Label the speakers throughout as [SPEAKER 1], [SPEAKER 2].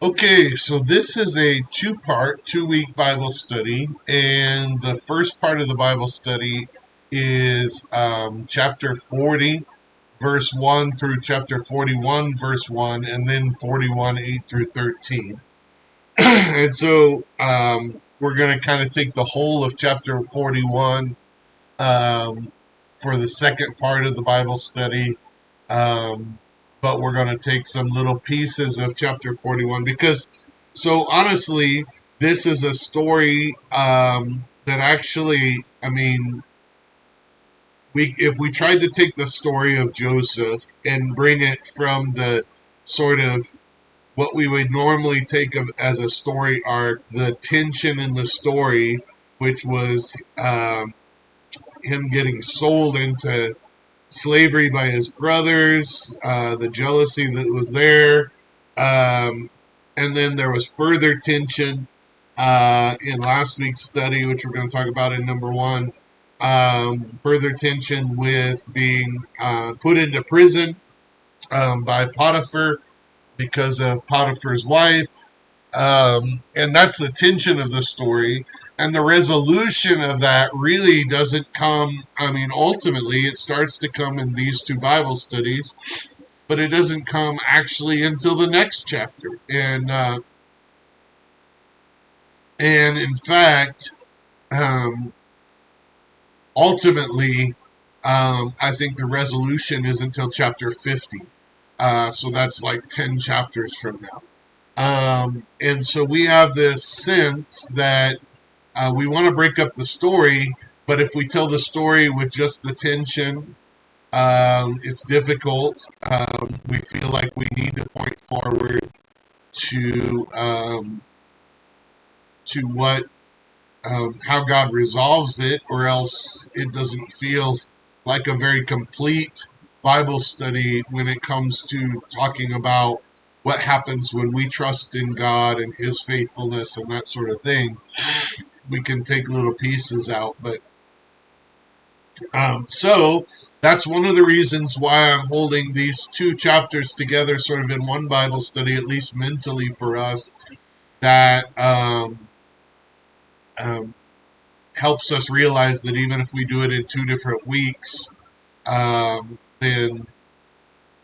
[SPEAKER 1] Okay, so this is a two-part, 2-week Bible study, and the first part of the Bible study is chapter 40, verse 1 through chapter 41, verse 1, and then 41, 8 through 13. And so we're going to kind of take the whole of chapter 41 for the second part of the Bible study. But we're going to take some little pieces of chapter 41 because, so honestly, this is a story that actually, I mean, if we tried to take the story of Joseph and bring it from the sort of what we would normally take of as a story arc, the tension in the story, which was him getting sold into slavery by his brothers, the jealousy that was there, and then there was further tension in last week's study, which we're going to talk about in number one. Further tension with being put into prison by Potiphar because of Potiphar's wife. And that's the tension of the story. And the resolution of that really doesn't come, I mean, ultimately, it starts to come in these two Bible studies, but it doesn't come actually until the next chapter. And in fact, um, ultimately, I think the resolution is until chapter 50. So that's like 10 chapters from now. And so we have this sense that we want to break up the story, but if we tell the story with just the tension, it's difficult. We feel like we need to point forward to what how God resolves it, or else it doesn't feel like a very complete Bible study when it comes to talking about what happens when we trust in God and His faithfulness and that sort of thing. We can take little pieces out, but so that's one of the reasons why I'm holding these two chapters together, sort of in one Bible study, at least mentally for us, that um, helps us realize that even if we do it in 2 different weeks, then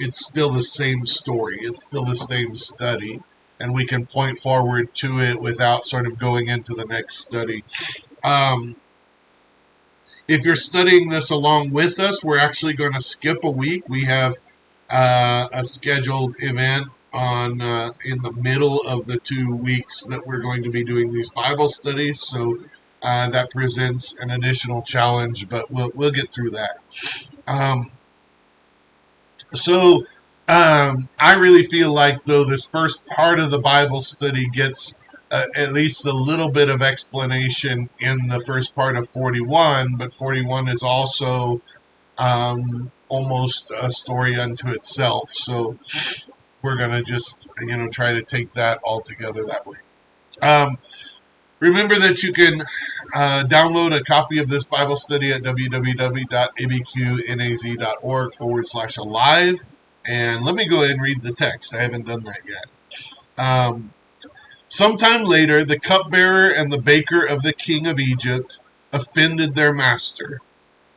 [SPEAKER 1] it's still the same story. It's still the same study. And we can point forward to it without sort of going into the next study. Um, if you're studying this along with us, we're actually going to skip a week. We have a scheduled event on in the middle of the 2 weeks that we're going to be doing these Bible studies. So that presents an additional challenge, but we'll get through that. Um, so I really feel like though this first part of the Bible study gets at least a little bit of explanation in the first part of 41, but 41 is also almost a story unto itself. So we're gonna just try to take that all together that way. Um, Remember that you can download a copy of this Bible study at www.abqnaz.org/alive. And let me go ahead and read the text. I haven't done that yet. Um, Sometime later, the cupbearer and the baker of the king of Egypt offended their master,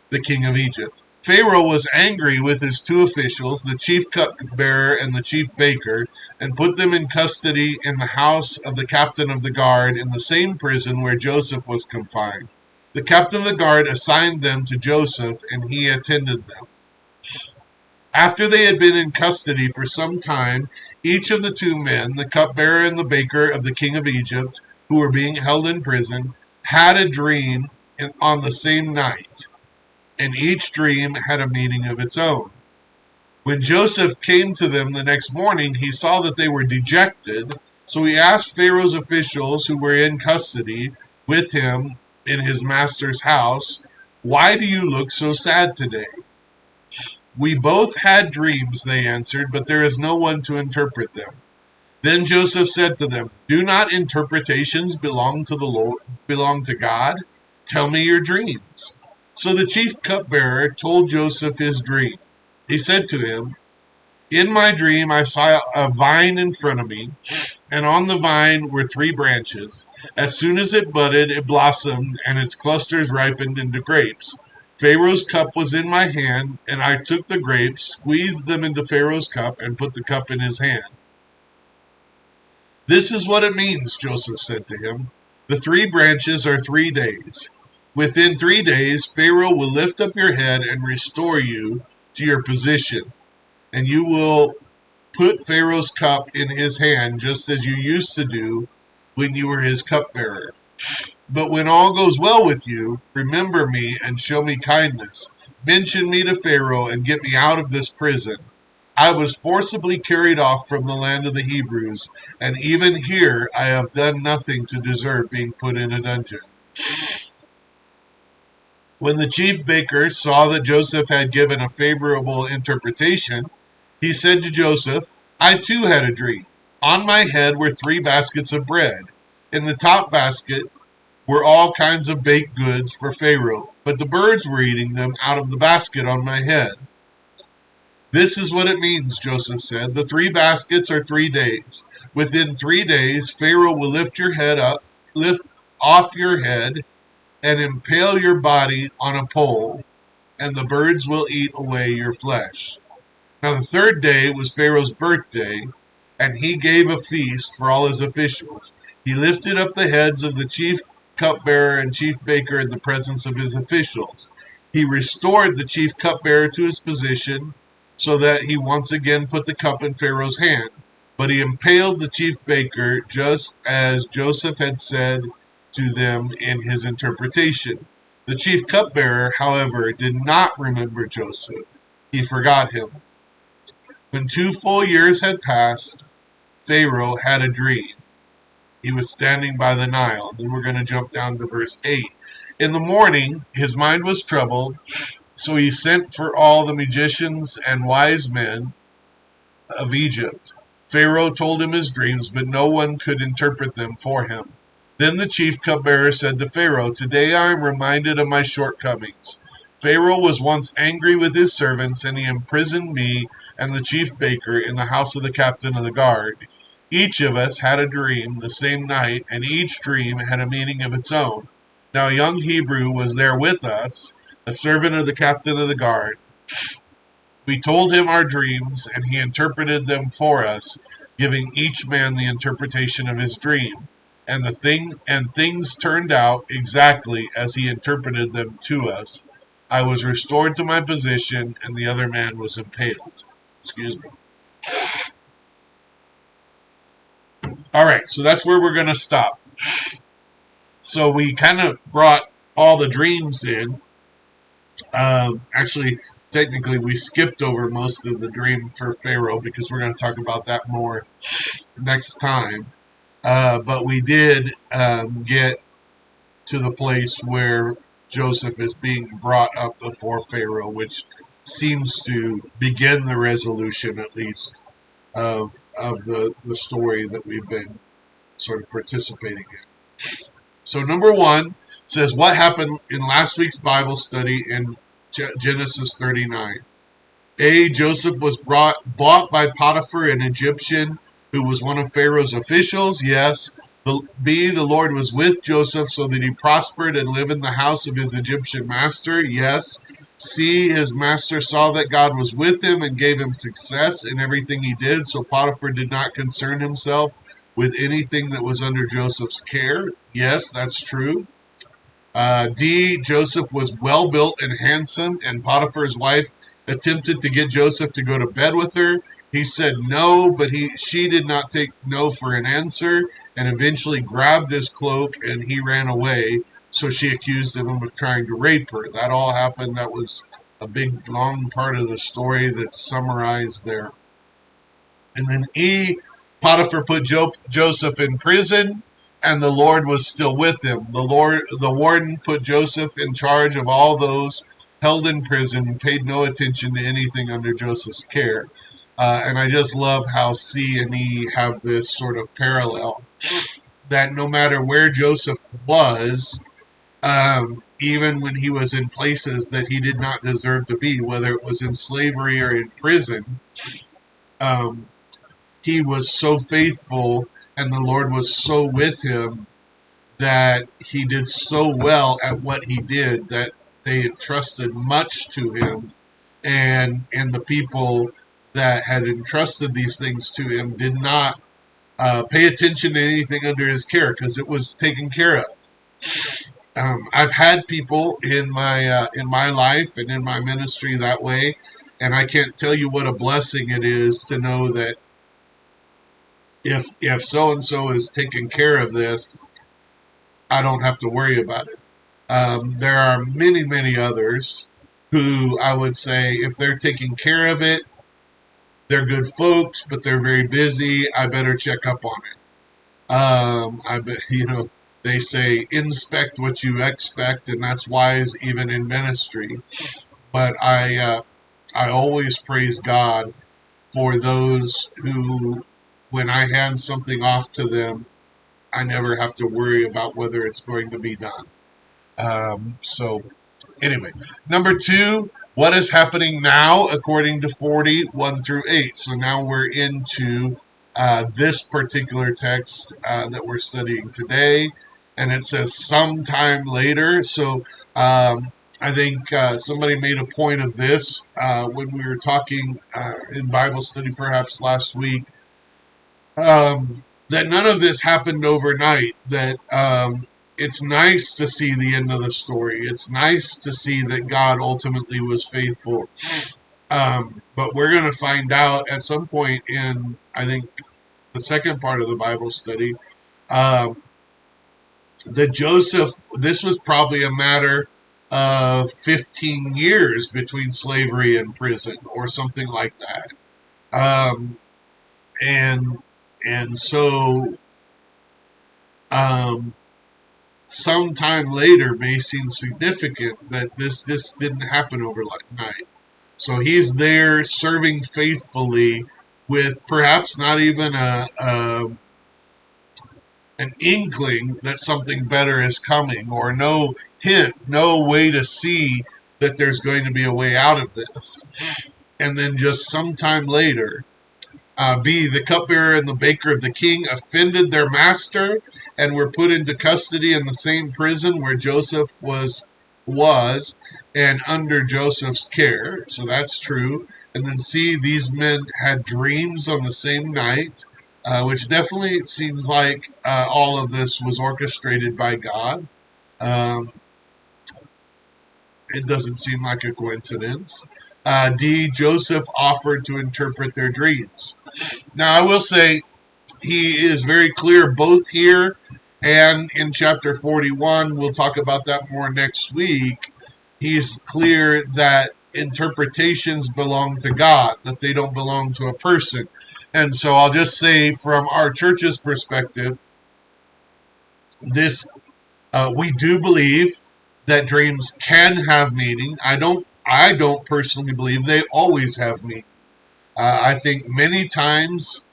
[SPEAKER 1] the king of Egypt. Pharaoh was angry with his two officials, the chief cupbearer and the chief baker, and put them in custody in the house of the captain of the guard in the same prison where Joseph was confined. The captain of the guard assigned them to Joseph, and he attended them. After they had been in custody for some time, each of the two men, the cupbearer and the baker of the king of Egypt, who were being held in prison, had a dream on the same night, and each dream had a meaning of its own. When Joseph came to them the next morning, he saw that they were dejected, so he asked Pharaoh's officials who were in custody with him in his master's house, "Why do you look so sad today?" "We both had dreams," they answered, "but there is no one to interpret them." Then Joseph said to them, "Do not interpretations belong to the Lord, belong to God? Tell me your dreams." So the chief cupbearer told Joseph his dream. He said to him, In my dream, I saw a vine in front of me, and on the vine were three branches. As soon as it budded, it blossomed, and its clusters ripened into grapes. Pharaoh's cup was in my hand, and I took the grapes, squeezed them into Pharaoh's cup, and put the cup in his hand. This is what it means, Joseph said to him. The three branches are 3 days. Within 3 days, Pharaoh will lift up your head and restore you to your position, and you will put Pharaoh's cup in his hand just as you used to do when you were his cupbearer. But when all goes well with you, remember me and show me kindness. Mention me to Pharaoh and get me out of this prison. I was forcibly carried off from the land of the Hebrews, and even here I have done nothing to deserve being put in a dungeon. When the chief baker saw that Joseph had given a favorable interpretation, he said to Joseph, I too had a dream. On my head were 3 baskets of bread. In the top basket were all kinds of baked goods for Pharaoh, but the birds were eating them out of the basket on my head. This is what it means, Joseph said. The 3 baskets are 3 days. Within 3 days, Pharaoh will lift off your head, and impale your body on a pole, and the birds will eat away your flesh. Now the third day was Pharaoh's birthday, and he gave a feast for all his officials. He lifted up the heads of the chief cupbearer and chief baker in the presence of his officials. He restored the chief cupbearer to his position so that he once again put the cup in Pharaoh's hand. But he impaled the chief baker just as Joseph had said to them in his interpretation. The chief cupbearer, however, did not remember Joseph. He forgot him. When 2 full years had passed, Pharaoh had a dream. He was standing by the Nile. Then we're going to jump down to verse 8. In the morning, his mind was troubled, so he sent for all the magicians and wise men of Egypt. Pharaoh told him his dreams, but no one could interpret them for him. Then the chief cupbearer said to Pharaoh, Today I am reminded of my shortcomings. Pharaoh was once angry with his servants, and he imprisoned me and the chief baker in the house of the captain of the guard. Each of us had a dream the same night, and each dream had a meaning of its own. Now a young Hebrew was there with us, a servant of the captain of the guard. We told him our dreams, and he interpreted them for us, giving each man the interpretation of his dream. And things turned out exactly as he interpreted them to us. I was restored to my position, and the other man was impaled. Excuse me. All right, so that's where we're going to stop. So we kind of brought all the dreams in. Actually, technically, we skipped over most of the dream for Pharaoh because we're going to talk about that more next time. But we did get to the place where Joseph is being brought up before Pharaoh, which seems to begin the resolution, at least, of the story that we've been sort of participating in. So number 1 says what happened in last week's Bible study in Genesis 39. A. Joseph was bought by Potiphar, an Egyptian who was one of Pharaoh's officials. Yes. B. The Lord was with Joseph so that he prospered and lived in the house of his Egyptian master. Yes. C. His master saw that God was with him and gave him success in everything he did, so Potiphar did not concern himself with anything that was under Joseph's care. Yes, that's true. D. Joseph was well built and handsome, and Potiphar's wife attempted to get Joseph to go to bed with her. He said no, but she did not take no for an answer, and eventually grabbed his cloak and he ran away. So she accused him of trying to rape her. That all happened. That was a big, long part of the story that's summarized there. And then E. Potiphar put Joseph in prison, and the Lord was still with him. The warden put Joseph in charge of all those held in prison and paid no attention to anything under Joseph's care. And I just love how C and E have this sort of parallel, that no matter where Joseph was, even when he was in places that he did not deserve to be, whether it was in slavery or in prison, um, he was so faithful and the Lord was so with him that he did so well at what he did that they entrusted much to him, and the people that had entrusted these things to him did not pay attention to anything under his care because it was taken care of. I've had people in my life and in my ministry that way, and I can't tell you what a blessing it is to know that if so and so is taking care of this, I don't have to worry about it. There are many others who I would say if they're taking care of it, they're good folks, but they're very busy. I better check up on it. I bet they say inspect what you expect, and that's wise even in ministry. But I always praise God for those who, when I hand something off to them, I never have to worry about whether it's going to be done. So anyway, number two, what is happening now according to 41 through 8? So now we're into this particular text that we're studying today, and it says sometime later. So I think somebody made a point of this when we were talking in Bible study perhaps last week, that none of this happened overnight, that it's nice to see the end of the story. It's nice to see that God ultimately was faithful. But we're going to find out at some point in, I think, the second part of the Bible study, um, that Joseph, this was probably a matter of 15 years between slavery and prison or something like that. Um, and and so um, sometime later may seem significant that this didn't happen overnight. So he's there serving faithfully with perhaps not even a an inkling that something better is coming, or no hint, no way to see that there's going to be a way out of this. And then just sometime later, B. The cupbearer and the baker of the king offended their master and were put into custody in the same prison where Joseph was and under Joseph's care. So that's true. And then C. These men had dreams on the same night, which definitely seems like all of this was orchestrated by God. Um, it doesn't seem like a coincidence. D. Joseph offered to interpret their dreams. Now, I will say he is very clear both here and in chapter 41. We'll talk about that more next week. He's clear that interpretations belong to God, that they don't belong to a person. And so I'll just say, from our church's perspective, this we do believe that dreams can have meaning. I don't personally believe they always have meaning. I think many times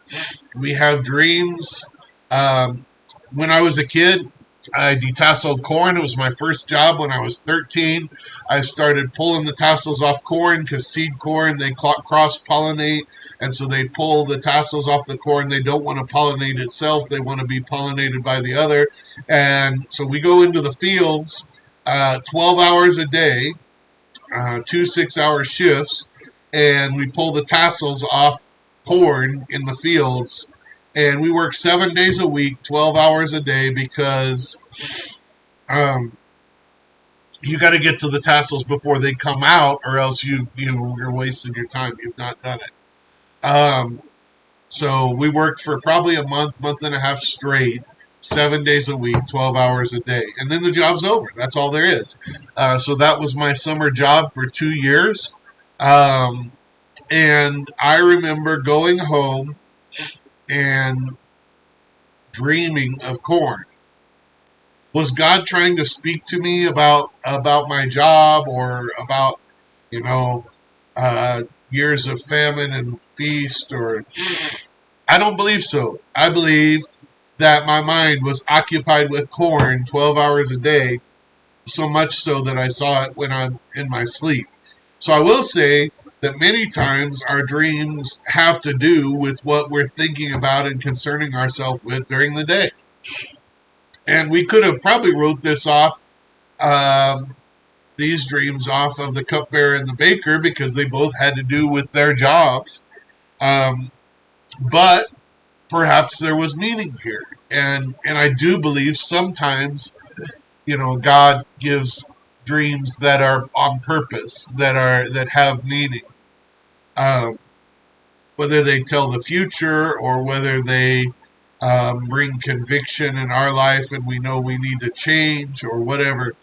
[SPEAKER 1] we have dreams. Um, when I was a kid, I detasseled corn. It was my first job when I was 13. I started pulling the tassels off corn because seed corn, they cross pollinate. And so they pull the tassels off the corn. They don't want to pollinate itself, they want to be pollinated by the other. And so we go into the fields 12 hours a day, 2 6-hour shifts, and we pull the tassels off corn in the fields. And we work 7 days a week, 12 hours a day, because um, you got to get to the tassels before they come out, or else you're wasting your time. You've not done it. So we worked for probably a month and a half straight, 7 days a week, 12 hours a day. And then the job's over. That's all there is. So that was my summer job for 2 years. Um, and I remember going home and dreaming of corn. Was God trying to speak to me about my job, or about, you know, years of famine and feast? Or I don't believe so. I believe that my mind was occupied with corn 12 hours a day, so much so that I saw it when I'm in my sleep. So I will say that many times our dreams have to do with what we're thinking about and concerning ourselves with during the day. And we could have probably wrote this off, um, these dreams off of the cupbearer and the baker because they both had to do with their jobs. Um, but perhaps there was meaning here. And I do believe sometimes, God gives dreams that are on purpose, that have meaning. Um, Whether they tell the future or whether they bring conviction in our life and we know we need to change or whatever,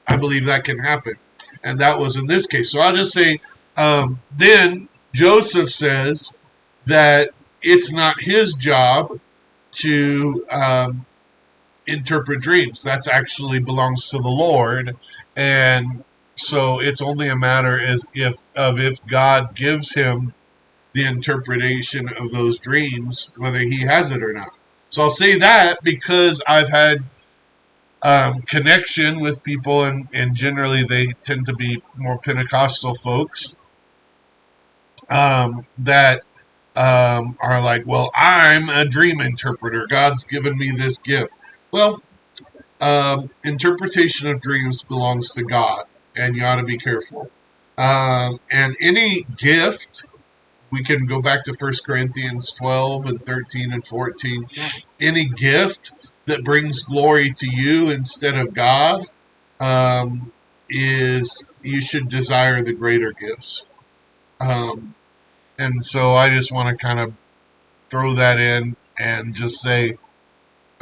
[SPEAKER 1] I believe that can happen. And that was in this case. So I'll just say, then Joseph says that it's not his job to interpret dreams. That's actually belongs to the Lord. And so it's only a matter as if God gives him the interpretation of those dreams, whether he has it or not. So I'll say that because I've had connection with people, and generally they tend to be more Pentecostal folks that are like, well, I'm a dream interpreter. God's given me this gift. Well, interpretation of dreams belongs to God, and you ought to be careful. And any gift, we can go back to 1 Corinthians 12 and 13 and 14. Any gift that brings glory to you instead of God, is you should desire the greater gifts. Um, and so I just want to kind of throw that in and just say,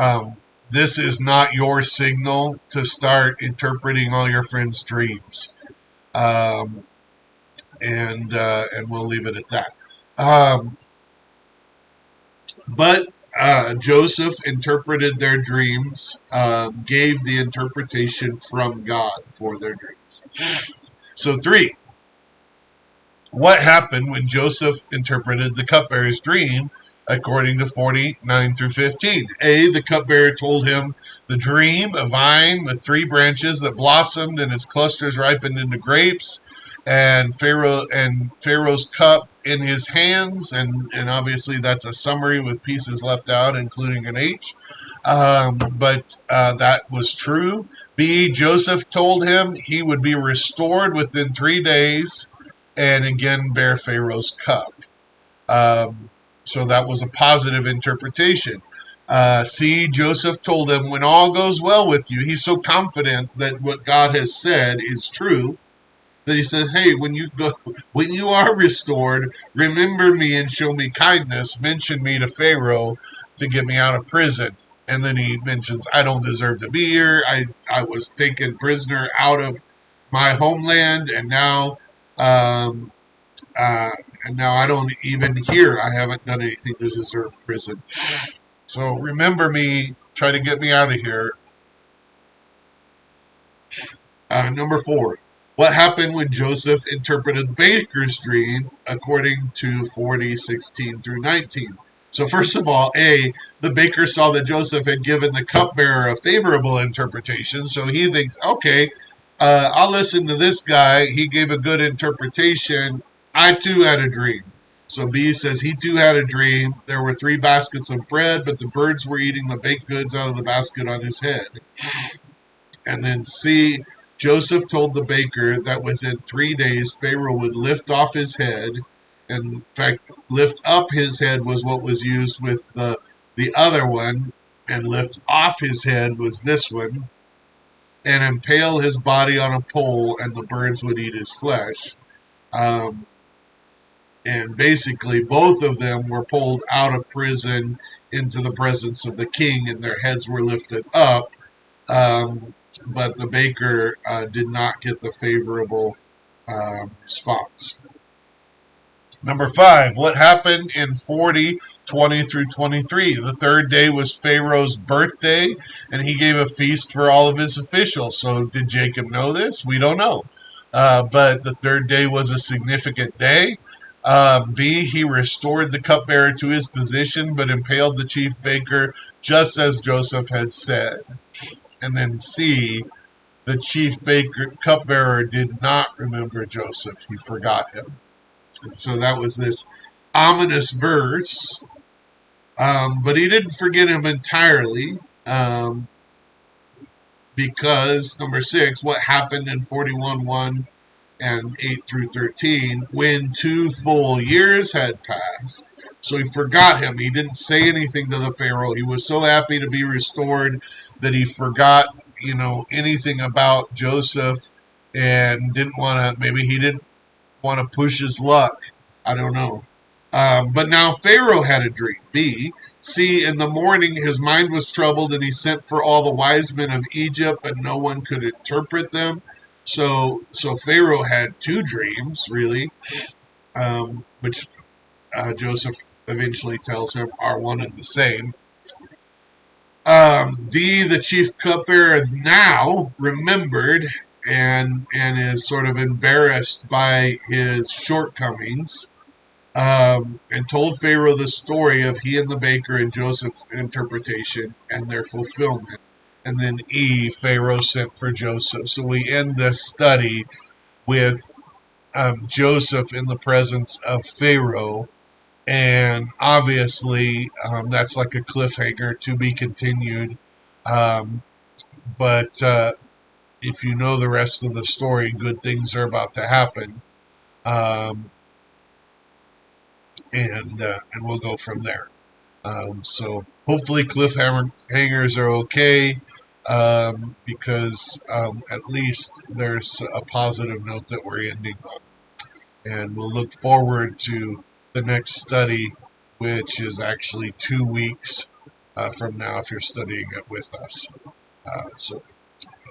[SPEAKER 1] um, this is not your signal to start interpreting all your friends' dreams. Um, and we'll leave it at that. Um, but Joseph interpreted their dreams, gave the interpretation from God for their dreams. So, three, what happened when Joseph interpreted the cupbearer's dream according to 49 through 15? A, the cupbearer told him the dream, a vine with three branches that blossomed and its clusters ripened into grapes, and Pharaoh's cup in his hands, and obviously that's a summary with pieces left out, including an H. But that was true. B, Joseph told him he would be restored within 3 days and again bear Pharaoh's cup. So that was a positive interpretation. C, Joseph told him, when all goes well with you, he's so confident that what God has said is true that he says, hey, when you are restored, remember me and show me kindness, mention me to Pharaoh to get me out of prison. And then he mentions, I don't deserve to be here. I was taken prisoner out of my homeland, and now um, I don't even hear. I haven't done anything to deserve prison. So remember me. Try to get me out of here. Number 4. What happened when Joseph interpreted the baker's dream according to 40:16 through 19? So first of all, A, the baker saw that Joseph had given the cupbearer a favorable interpretation, so he thinks, okay, I'll listen to this guy. He gave a good interpretation. I too had a dream. So B says he too had a dream. There were 3 baskets of bread, but the birds were eating the baked goods out of the basket on his head. And then C, Joseph told the baker that within 3 days Pharaoh would lift off his head. In fact, lift up his head was what was used with the other one, and lift off his head was this one, and impale his body on a pole, and the birds would eat his flesh. Um, and basically, both of them were pulled out of prison into the presence of the king, and their heads were lifted up. But the baker did not get the favorable response. Number 5, what happened in 40:20 through 23? The third day was Pharaoh's birthday, and he gave a feast for all of his officials. So did Jacob know this? We don't know. But the third day was a significant day. B, he restored the cupbearer to his position, but impaled the chief baker just as Joseph had said. And then C, the chief baker cupbearer did not remember Joseph. He forgot him. And so that was this ominous verse. But he didn't forget him entirely. Because number 6, what happened in 41:1 and 8 through 13, when 2 full years had passed. So he forgot him. He didn't say anything to the Pharaoh. He was so happy to be restored that he forgot, anything about Joseph, and didn't want to, maybe he didn't want to push his luck. I don't know. But now Pharaoh had a dream. B. See, in the morning his mind was troubled, and he sent for all the wise men of Egypt, but no one could interpret them. So Pharaoh had two dreams, really, which Joseph eventually tells him are one and the same. D. The chief cupbearer now remembered and is sort of embarrassed by his shortcomings. And told Pharaoh the story of he and the baker and Joseph's interpretation and their fulfillment. And then E, Pharaoh sent for Joseph. So we end this study with Joseph in the presence of Pharaoh. And obviously, that's like a cliffhanger to be continued. Um, but if you know the rest of the story, good things are about to happen. Um, and we'll go from there. So hopefully cliffhangers are okay, because at least there's a positive note that we're ending on. And we'll look forward to the next study, which is actually 2 weeks from now if you're studying it with us. So,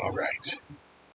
[SPEAKER 1] all right.